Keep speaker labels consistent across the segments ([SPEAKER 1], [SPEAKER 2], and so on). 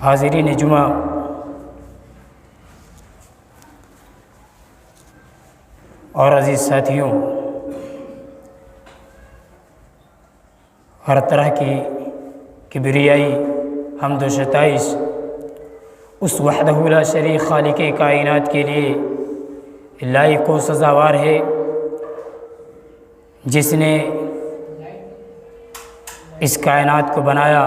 [SPEAKER 1] حاضرین جمعہ، اور عزیز ساتھیوں، ہر طرح کی کبریائی حمد و ستائش اس وحدہ لا شریک خالق کائنات کے لیے لائق و سزاوار ہے، جس نے اس کائنات کو بنایا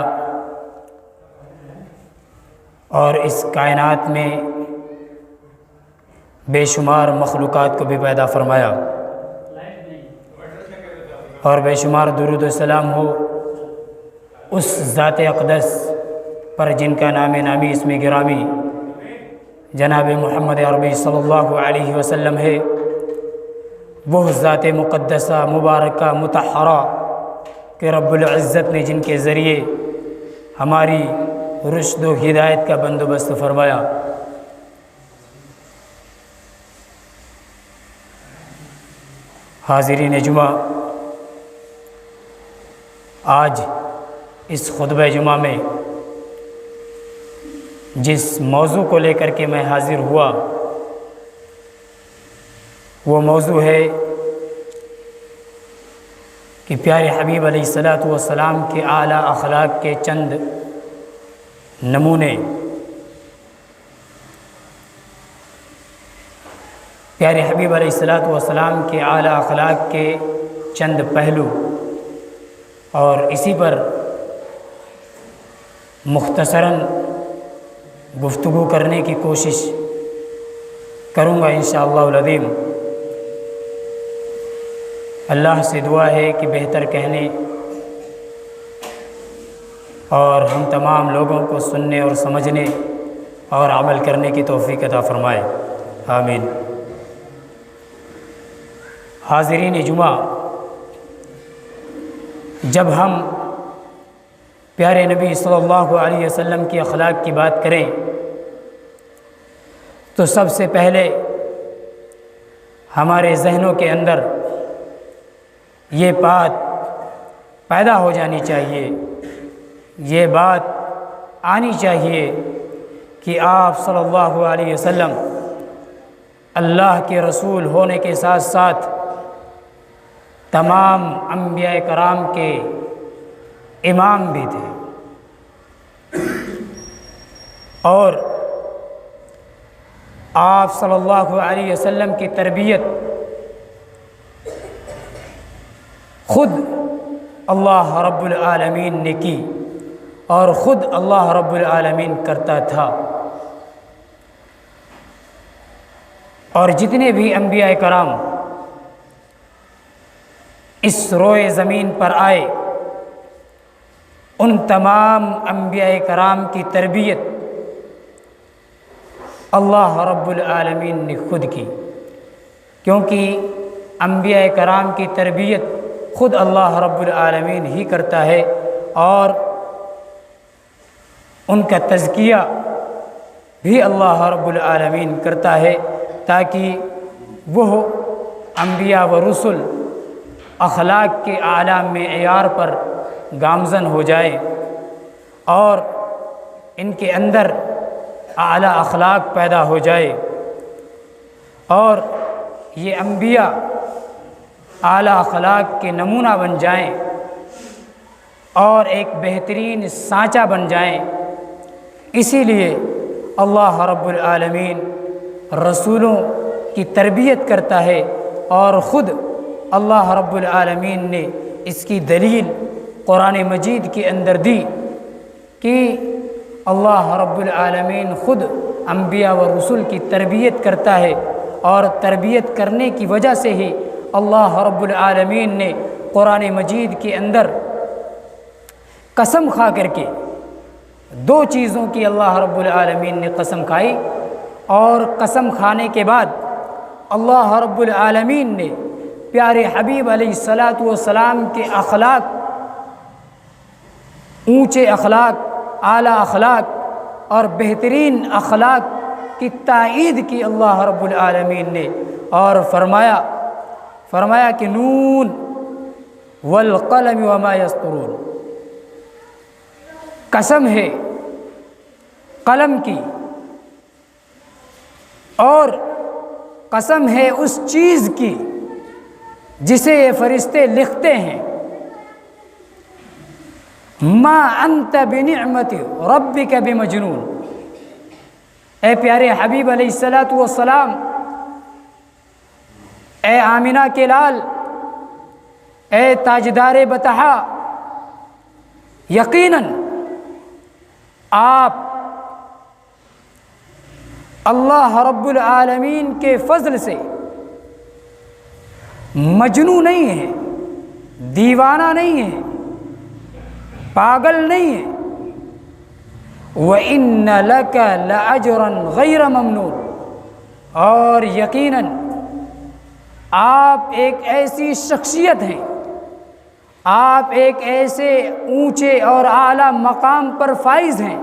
[SPEAKER 1] اور اس کائنات میں بے شمار مخلوقات کو بھی پیدا فرمایا، اور بے شمار درود و سلام ہو اس ذات اقدس پر جن کا نام نامی اسم گرامی جناب محمد عربی صلی اللہ علیہ وسلم ہے۔ وہ ذات مقدسہ مبارکہ مطہرہ کہ رب العزت نے جن کے ذریعے ہماری رشد و ہدایت کا بندوبست فرمایا۔ حاضرین جمعہ، آج اس خطبہ جمعہ میں جس موضوع کو لے کر کے میں حاضر ہوا، وہ موضوع ہے کہ پیارے حبیب علیہ الصلاۃ والسلام کے اعلیٰ اخلاق کے چند نمونے، پیارے حبیب علیہ الصلاۃ والسلام کے اعلیٰ اخلاق کے چند پہلو، اور اسی پر مختصراً گفتگو کرنے کی کوشش کروں گا انشاءاللہ العظیم۔ اللہ سے دعا ہے کہ بہتر کہنے اور ہم تمام لوگوں کو سننے اور سمجھنے اور عمل کرنے کی توفیق عطا فرمائے، آمین۔ حاضرین جمعہ، جب ہم پیارے نبی صلی اللہ علیہ وسلم کی اخلاق کی بات کریں تو سب سے پہلے ہمارے ذہنوں کے اندر یہ بات پیدا ہو جانی چاہیے، یہ بات آنی چاہیے کہ آپ صلی اللہ علیہ وسلم اللہ کے رسول ہونے کے ساتھ ساتھ تمام انبیاء کرام کے امام بھی تھے، اور آپ صلی اللہ علیہ وسلم کی تربیت خود اللہ رب العالمین نے کی اور خود اللہ رب العالمین کرتا تھا، اور جتنے بھی انبیاء کرام اس روئے زمین پر آئے، ان تمام انبیاء کرام کی تربیت اللہ رب العالمین نے خود کی، کیونکہ انبیاء کرام کی تربیت خود اللہ رب العالمین ہی کرتا ہے، اور ان کا تزکیہ بھی اللہ رب العالمین کرتا ہے، تاکہ وہ انبیاء و رسل اخلاق کے اعلیٰ معیار پر گامزن ہو جائے اور ان کے اندر اعلیٰ اخلاق پیدا ہو جائے، اور یہ انبیاء اعلیٰ اخلاق کے نمونہ بن جائیں اور ایک بہترین سانچہ بن جائیں۔ اسی لیے اللہ رب العالمین رسولوں کی تربیت کرتا ہے، اور خود اللہ رب العالمین نے اس کی دلیل قرآن مجید کے اندر دی کہ اللہ رب العالمین خود انبیاء و رسول کی تربیت کرتا ہے، اور تربیت کرنے کی وجہ سے ہی اللہ رب العالمین نے قرآن مجید کے اندر قسم کھا کر کے دو چیزوں کی اللہ رب العالمین نے قسم کھائی، اور قسم کھانے کے بعد اللہ رب العالمین نے پیارے حبیب علیہ الصلاۃ والسلام کے اخلاق، اونچے اخلاق، اعلیٰ اخلاق اور بہترین اخلاق کی تائید کی اللہ رب العالمین نے، اور فرمایا کہ نون والقلم وما یسطرون، قسم ہے قلم کی، اور قسم ہے اس چیز کی جسے یہ فرشتے لکھتے ہیں، ما انت بنعمت ربک بمجنون۔ اے پیارے حبیب علیہ الصلاۃ والسلام، اے آمنہ کے لال، اے تاجدار بطحا، یقیناً آپ اللہ رب العالمین کے فضل سے مجنون نہیں ہیں، دیوانہ نہیں ہیں، پاگل نہیں ہیں۔ وَإِنَّ لَكَ لَأَجْرًا غَيْرَ مَمْنُونٍ، اور یقیناً آپ ایک ایسی شخصیت ہیں، آپ ایک ایسے اونچے اور اعلیٰ مقام پر فائز ہیں،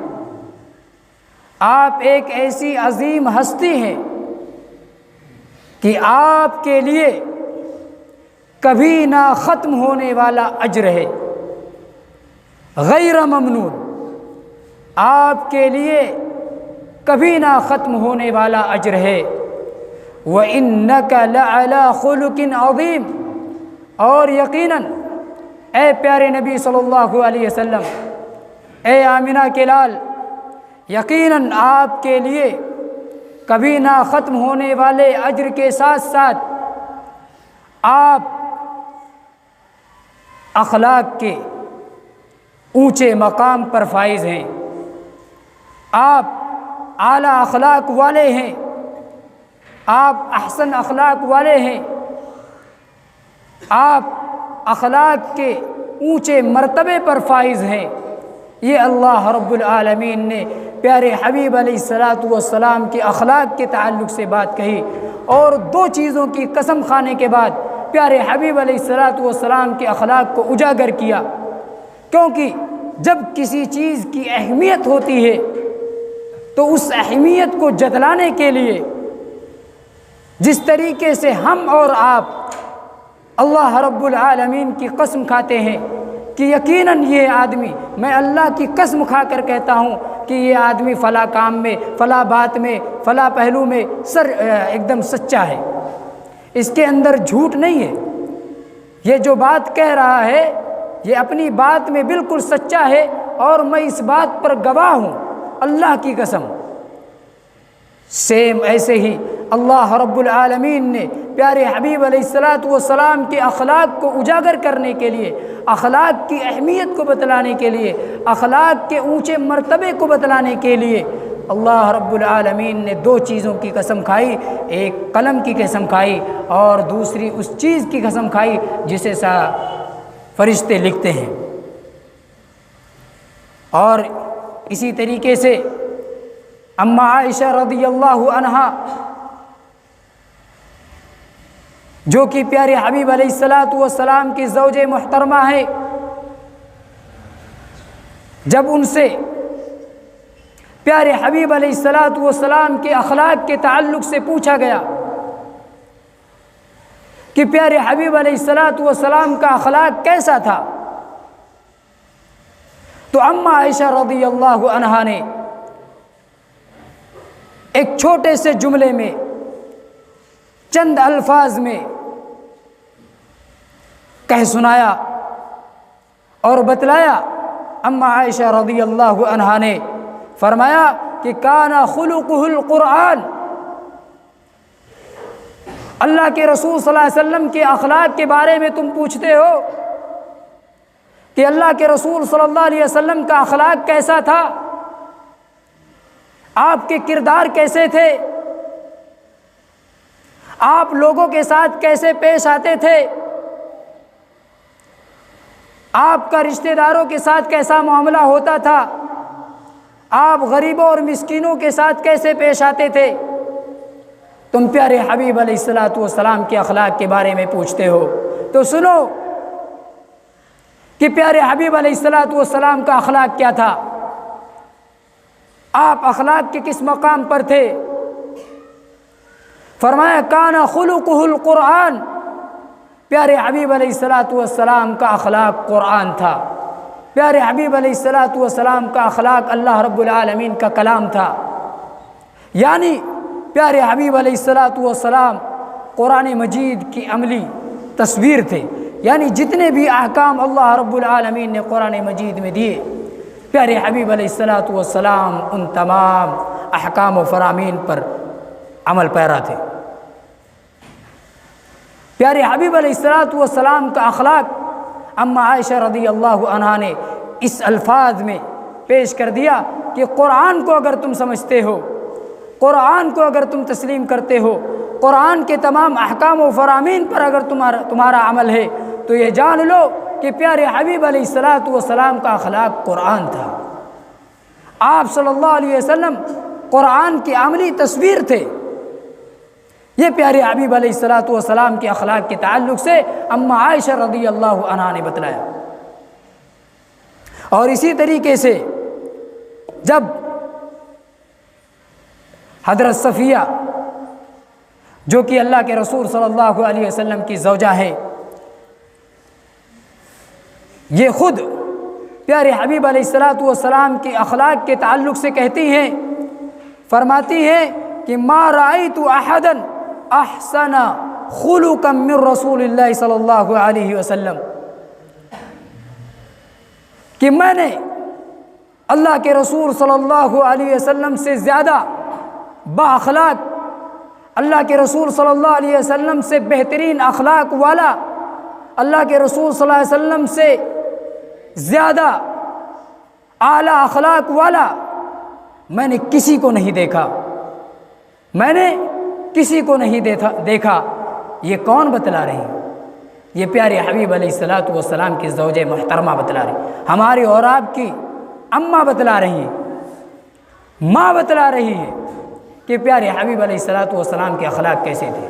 [SPEAKER 1] آپ ایک ایسی عظیم ہستی ہیں کہ آپ کے لیے کبھی نہ ختم ہونے والا اجر ہے، غیر ممنون، آپ کے لیے کبھی نہ ختم ہونے والا اجر ہے۔ وَإِنَّكَ لَعَلَىٰ خُلُقٍ عَظِيمٍ، اور یقیناً اے پیارے نبی صلی اللہ علیہ وسلم، اے آمنہ کے لال، یقیناً آپ کے لیے کبھی نہ ختم ہونے والے اجر کے ساتھ ساتھ آپ اخلاق کے اونچے مقام پر فائز ہیں، آپ اعلیٰ اخلاق والے ہیں، آپ احسن اخلاق والے ہیں، آپ اخلاق کے اونچے مرتبے پر فائز ہیں۔ یہ اللہ رب العالمین نے پیارے حبیب علیہ الصلاۃ والسلام کے اخلاق کے تعلق سے بات کہی، اور دو چیزوں کی قسم کھانے کے بعد پیارے حبیب علیہ الصلاۃ والسلام کے اخلاق کو اجاگر کیا، کیونکہ جب کسی چیز کی اہمیت ہوتی ہے تو اس اہمیت کو جتلانے کے لیے جس طریقے سے ہم اور آپ اللہ رب العالمین کی قسم کھاتے ہیں کہ یقیناً یہ آدمی، میں اللہ کی قسم کھا کر کہتا ہوں کہ یہ آدمی فلاں کام میں، فلاں بات میں، فلاں پہلو میں ایک دم سچا ہے، اس کے اندر جھوٹ نہیں ہے، یہ جو بات کہہ رہا ہے یہ اپنی بات میں بالکل سچا ہے، اور میں اس بات پر گواہ ہوں اللہ کی قسم۔ سیم ایسے ہی اللہ رب العالمین نے پیارے حبیب علیہ الصلاۃ والسلام کے اخلاق کو اجاگر کرنے کے لیے، اخلاق کی اہمیت کو بتلانے کے لیے، اخلاق کے اونچے مرتبے کو بتلانے کے لیے اللہ رب العالمین نے دو چیزوں کی قسم کھائی، ایک قلم کی قسم کھائی اور دوسری اس چیز کی قسم کھائی جسے فرشتے لکھتے ہیں۔ اور اسی طریقے سے اما عائشہ رضی اللہ عنہا، جو کہ پیارے حبیب علیہ الصلاۃ والسلام کی زوج محترمہ ہے، جب ان سے پیارے حبیب علیہ الصلاۃ والسلام کے اخلاق کے تعلق سے پوچھا گیا کہ پیارے حبیب علیہ الصلاۃ والسلام کا اخلاق کیسا تھا، تو اما عائشہ رضی اللہ عنہا نے ایک چھوٹے سے جملے میں، چند الفاظ میں کہہ سنایا اور بتلایا۔ اما عائشہ رضی اللہ عنہا نے فرمایا کہ کان خلقہ القرآن، اللہ کے رسول صلی اللہ علیہ وسلم کے اخلاق کے بارے میں تم پوچھتے ہو کہ اللہ کے رسول صلی اللہ علیہ وسلم کا اخلاق کیسا تھا، آپ کے کردار کیسے تھے، آپ لوگوں کے ساتھ کیسے پیش آتے تھے، آپ کا رشتہ داروں کے ساتھ کیسا معاملہ ہوتا تھا، آپ غریبوں اور مسکینوں کے ساتھ کیسے پیش آتے تھے، تم پیارے حبیب علیہ الصلاۃ والسلام کے اخلاق کے بارے میں پوچھتے ہو، تو سنو کہ پیارے حبیب علیہ الصلاۃ والسلام کا اخلاق کیا تھا، آپ اخلاق کے کس مقام پر تھے۔ فرمایا کان خلقہ القرآن، پیارے حبیب علیہ الصلاۃ والسلام کا اخلاق قرآن تھا۔ پیارے حبیب علیہ الصلاۃ والسلام کا اخلاق اللہ رب العالمین کا کلام تھا، یعنی پیارے حبیب علیہ الصلاۃ والسلام قرآن مجید کی عملی تصویر تھے، یعنی جتنے بھی احکام اللہ رب العالمین نے قرآن مجید میں دیے، پیارے حبیب علیہ الصلاۃ والسلام ان تمام احکام و فرامین پر عمل پیرا تھے۔ پیارے حبیب علیہ الصلاۃ والسلام کا اخلاق اما عائشہ رضی اللہ عنہا نے اس الفاظ میں پیش کر دیا کہ قرآن کو اگر تم سمجھتے ہو، قرآن کو اگر تم تسلیم کرتے ہو، قرآن کے تمام احکام و فرامین پر اگر تمہارا عمل ہے تو یہ جان لو کہ پیارے حبیب علیہ الصلاۃ والسلام کا اخلاق قرآن تھا۔ آپ صلی اللہ علیہ وسلم قرآن کی عملی تصویر تھے۔ یہ پیارے حبیب علیہ الصلاۃ والسلام کے اخلاق کے تعلق سے اما عائشہ رضی اللہ عنہا نے بتلایا۔ اور اسی طریقے سے جب حضرت صفیہ جو کہ اللہ کے رسول صلی اللہ علیہ وسلم کی زوجہ ہے، یہ خود پیارے حبیب علیہ الصلاۃ والسلام کے اخلاق کے تعلق سے کہتی ہیں، فرماتی ہیں کہ ما رأیت احدا احسن خلقا من رسول اللہ صلی اللہ علیہ وسلم، کہ میں نے اللہ کے رسول صلی اللہ علیہ وسلم سے زیادہ با اخلاق، اللہ کے رسول صلی اللہ علیہ وسلم سے بہترین اخلاق والا، اللہ کے رسول صلی اللہ علیہ وسلم سے زیادہ اعلیٰ اخلاق والا میں نے کسی کو نہیں دیکھا، میں نے کسی کو نہیں دیکھا۔ یہ کون بتلا رہی ہیں؟ یہ پیارے حبیب علیہ الصلاۃ والسلام کی زوجہ محترمہ بتلا رہی، ہماری اور آپ کی اماں بتلا رہی ہیں، ماں بتلا رہی ہے کہ پیارے حبیب علیہ الصلاۃ والسلام کے اخلاق کیسے تھے۔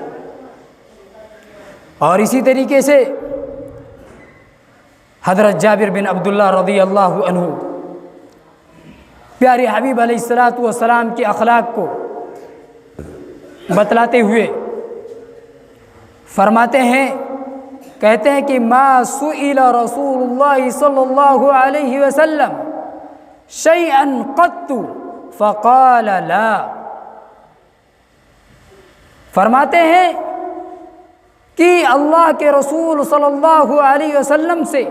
[SPEAKER 1] اور اسی طریقے سے حضرت جابر بن عبداللہ رضی اللہ عنہ پیارے حبیب علیہ الصلاۃ والسلام کے اخلاق کو بتلاتے ہوئے فرماتے ہیں، کہتے ہیں کہ ما سئل رسول اللہ صلی اللہ علیہ وسلم شیئا قط فقال لا، فرماتے ہیں کہ اللہ کے رسول صلی اللہ علیہ وسلم سے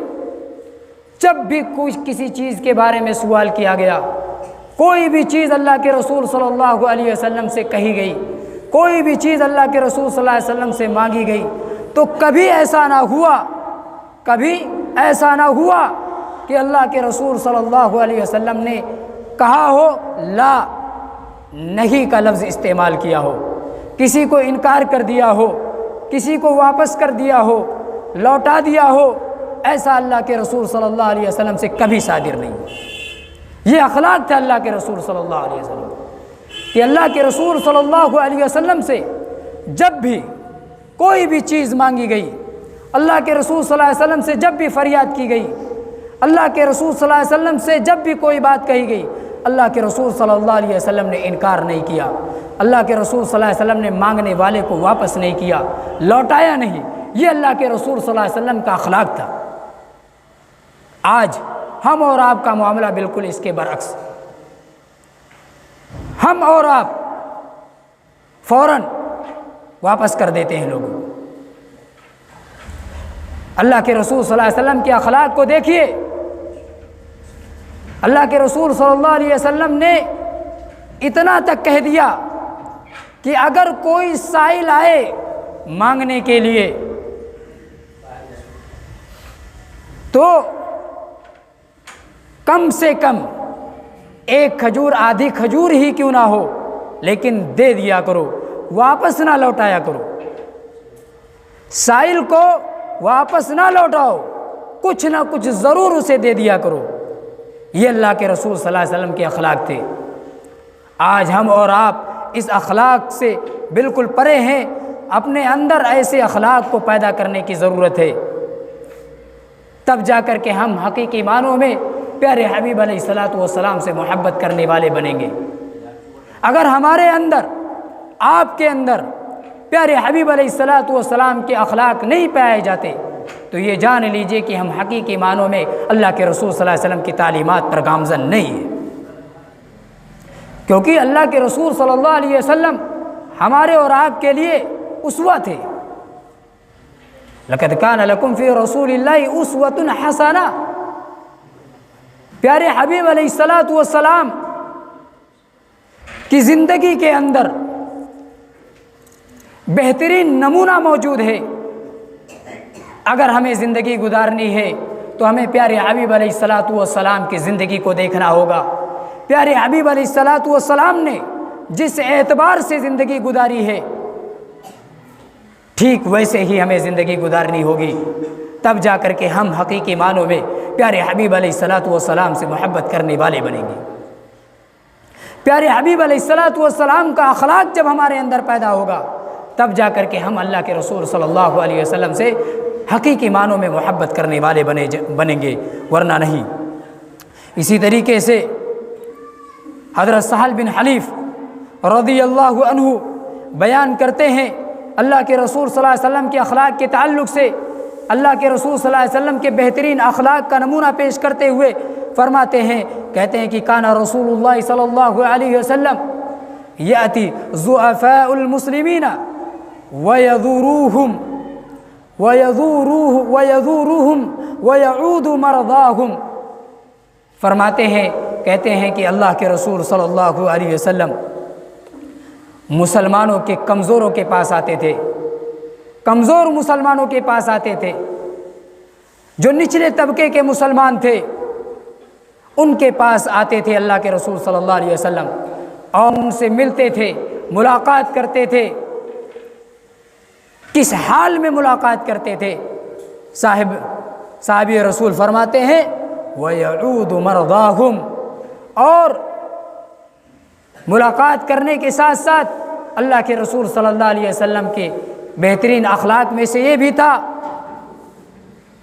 [SPEAKER 1] جب بھی کسی چیز کے بارے میں سوال کیا گیا، کوئی بھی چیز اللہ کے رسول صلی اللہ علیہ وسلم سے کہی گئی، کوئی بھی چیز اللہ کے رسول صلی اللہ علیہ وسلم سے مانگی گئی، تو کبھی ایسا نہ ہوا کہ اللہ کے رسول صلی اللہ علیہ وسلم نے کہا ہو لا، نہیں کا لفظ استعمال کیا ہو، کسی کو انکار کر دیا ہو، کسی کو واپس کر دیا ہو، لوٹا دیا ہو، ایسا اللہ کے رسول صلی اللہ علیہ وسلم سے کبھی صادر نہیں۔ یہ اخلاق تھا اللہ کے رسول صلی اللہ علیہ وسلم کہ اللہ کے رسول صلی اللہ علیہ وسلم سے جب بھی کوئی بھی چیز مانگی گئی، اللہ کے رسول صلی اللہ علیہ وسلم سے جب بھی فریاد کی گئی، اللہ کے رسول صلی اللہ علیہ وسلم سے جب بھی کوئی بات کہی گئی، اللہ کے رسول صلی اللہ علیہ وسلم نے انکار نہیں کیا، اللہ کے رسول صلی اللہ علیہ وسلم نے مانگنے والے کو واپس نہیں کیا، لوٹایا نہیں۔ یہ اللہ کے رسول صلی اللہ علیہ وسلم کا اخلاق تھا۔ آج ہم اور آپ کا معاملہ بالکل اس کے برعکس، ہم اور آپ فوراً واپس کر دیتے ہیں لوگوں کو۔ اللہ کے رسول صلی اللہ علیہ وسلم کے اخلاق کو دیکھیے، اللہ کے رسول صلی اللہ علیہ وسلم نے اتنا تک کہہ دیا کہ اگر کوئی سائل آئے مانگنے کے لیے تو کم سے کم ایک کھجور، آدھی کھجور ہی کیوں نہ ہو، لیکن دے دیا کرو، واپس نہ لوٹایا کرو۔ سائل کو واپس نہ لوٹاؤ، کچھ نہ کچھ ضرور اسے دے دیا کرو۔ یہ اللہ کے رسول صلی اللہ علیہ وسلم کے اخلاق تھے۔ آج ہم اور آپ اس اخلاق سے بالکل پرے ہیں۔ اپنے اندر ایسے اخلاق کو پیدا کرنے کی ضرورت ہے، تب جا کر کے ہم حقیقی معنوں میں پیارے حبیب علیہ الصلاۃ والسلام سے محبت کرنے والے بنیں گے۔ اگر ہمارے اندر، آپ کے اندر پیارے حبیب علیہ الصلاۃ والسلام کے اخلاق نہیں پائے جاتے تو یہ جان لیجئے کہ ہم حقیقی معنوں میں اللہ کے رسول صلی اللہ علیہ وسلم کی تعلیمات پر گامزن نہیں ہیں، کیونکہ اللہ کے رسول صلی اللہ علیہ وسلم ہمارے اور آپ کے لیے اسوہ تھے۔ لقد کان لکم فی رسول اللہ اسوۃ حسنہ، پیارے حبیب علیہ الصلوۃ والسلام کی زندگی کے اندر بہترین نمونہ موجود ہے۔ اگر ہمیں زندگی گزارنی ہے تو ہمیں پیارے حبیب علیہ الصلوۃ والسلام کی زندگی کو دیکھنا ہوگا۔ پیارے حبیب علیہ الصلوۃ والسلام نے جس اعتبار سے زندگی گزاری ہے، ٹھیک ویسے ہی ہمیں زندگی گزارنی ہوگی، تب جا کر کے ہم حقیقی معنوں میں پیارے حبیب علیہ الصلوۃ والسلام سے محبت کرنے والے بنیں گے۔ پیارے حبیب علیہ الصلوۃ والسلام کا اخلاق جب ہمارے اندر پیدا ہوگا، تب جا کر کے ہم اللہ کے رسول صلی اللہ علیہ وسلم سے حقیقی معنوں میں محبت کرنے والے بنیں گے، ورنہ نہیں۔ اسی طریقے سے حضرت سہل بن حنیف رضی اللہ عنہ بیان کرتے ہیں اللہ کے رسول صلی اللہ علیہ وسلم کے اخلاق کے تعلق سے، اللہ کے رسول صلی اللہ علیہ وسلم کے بہترین اخلاق کا نمونہ پیش کرتے ہوئے فرماتے ہیں، کہتے ہیں کہ کان رسول اللہ صلی اللہ علیہ وسلم یأتی ضعفاء المسلمین ویذوروہم ویعود مرضاہم، فرماتے ہیں، کہتے ہیں کہ اللہ کے رسول صلی اللہ علیہ وسلم مسلمانوں کے کمزوروں کے پاس آتے تھے، کمزور مسلمانوں کے پاس آتے تھے، جو نچلے طبقے کے مسلمان تھے ان کے پاس آتے تھے اللہ کے رسول صلی اللہ علیہ وسلم، اور ان سے ملتے تھے، ملاقات کرتے تھے۔ کس حال میں ملاقات کرتے تھے؟ صحابی رسول فرماتے ہیں وَيَعُودُ مَرْضَاهُمْ، اور ملاقات کرنے کے ساتھ ساتھ اللہ کے رسول صلی اللہ علیہ وسلم کے بہترین اخلاق میں سے یہ بھی تھا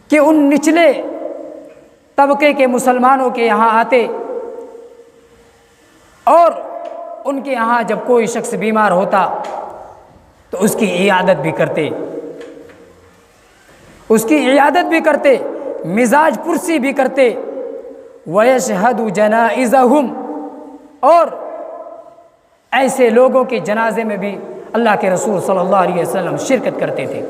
[SPEAKER 1] کہ ان نچلے طبقے کے مسلمانوں کے یہاں آتے اور ان کے یہاں جب کوئی شخص بیمار ہوتا تو اس کی عیادت بھی کرتے، اس کی عیادت بھی کرتے، مزاج پرسی بھی کرتے، وَيَشْهَدُ جَنَائِزَهُمْ، اور ایسے لوگوں کے جنازے میں بھی اللہ کے رسول صلی اللہ علیہ وسلم شرکت کرتے تھے۔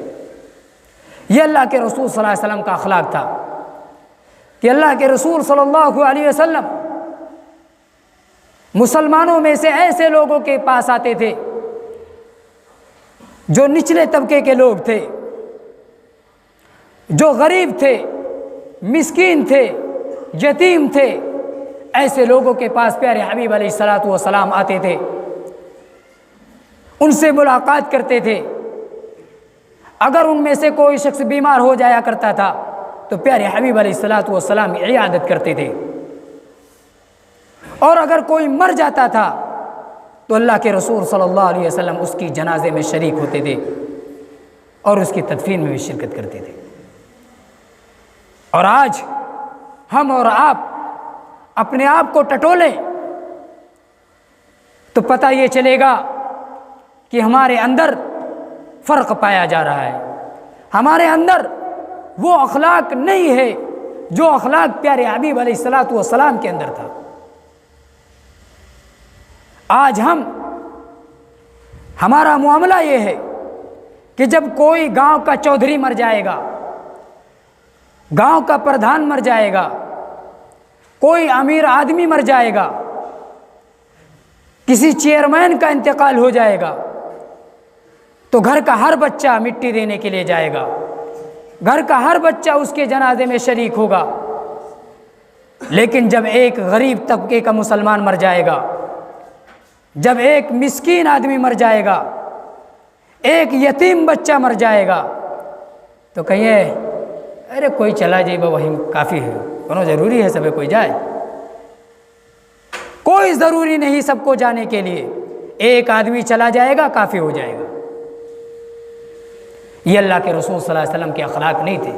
[SPEAKER 1] یہ اللہ کے رسول صلی اللہ علیہ وسلم کا اخلاق تھا کہ اللہ کے رسول صلی اللہ علیہ وسلم مسلمانوں میں سے ایسے لوگوں کے پاس آتے تھے جو نچلے طبقے کے لوگ تھے، جو غریب تھے، مسکین تھے، یتیم تھے، ایسے لوگوں کے پاس پیارے حبیب علیہ الصلوۃ والسلام آتے تھے، ان سے ملاقات کرتے تھے۔ اگر ان میں سے کوئی شخص بیمار ہو جایا کرتا تھا تو پیارے حبیب علیہ الصلوۃ والسلام عیادت کرتے تھے، اور اگر کوئی مر جاتا تھا تو اللہ کے رسول صلی اللہ علیہ وسلم اس کی جنازے میں شریک ہوتے تھے اور اس کی تدفین میں بھی شرکت کرتے تھے۔ اور آج ہم اور آپ اپنے آپ کو ٹٹولیں تو پتہ یہ چلے گا کہ ہمارے اندر فرق پایا جا رہا ہے، ہمارے اندر وہ اخلاق نہیں ہے جو اخلاق پیارے حبیب علیہ الصلوۃ والسلام کے اندر تھا۔ آج ہمارا معاملہ یہ ہے کہ جب کوئی گاؤں کا چودھری مر جائے گا، گاؤں کا پردھان مر جائے گا، کوئی امیر آدمی مر جائے گا، کسی چیئرمین کا انتقال ہو جائے گا تو گھر کا ہر بچہ مٹی دینے کے لیے جائے گا، گھر کا ہر بچہ اس کے جنازے میں شریک ہوگا۔ لیکن جب ایک غریب طبقے کا مسلمان مر جائے گا، جب ایک مسکین آدمی مر جائے گا، ایک یتیم بچہ مر جائے گا تو کہیے ارے کوئی چلا جائے وہی کافی ہے، کونوں ضروری ہے سبے کوئی جائے؟ کوئی ضروری نہیں سب کو جانے کے لیے، ایک آدمی چلا جائے گا کافی ہو جائے گا۔ یہ اللہ کے رسول صلی اللہ علیہ وسلم کے اخلاق نہیں تھے۔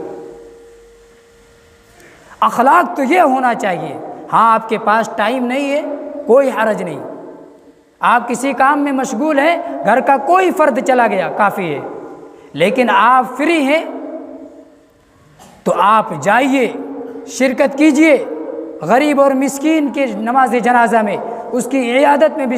[SPEAKER 1] اخلاق تو یہ ہونا چاہیے، ہاں آپ کے پاس ٹائم نہیں ہے کوئی حرج نہیں، آپ کسی کام میں مشغول ہیں، گھر کا کوئی فرد چلا گیا کافی ہے، لیکن آپ فری ہیں، تو آپ جائیے، شرکت کیجئے، غریب اور مسکین کے نماز جنازہ میں، اس کی عیادت میں بھی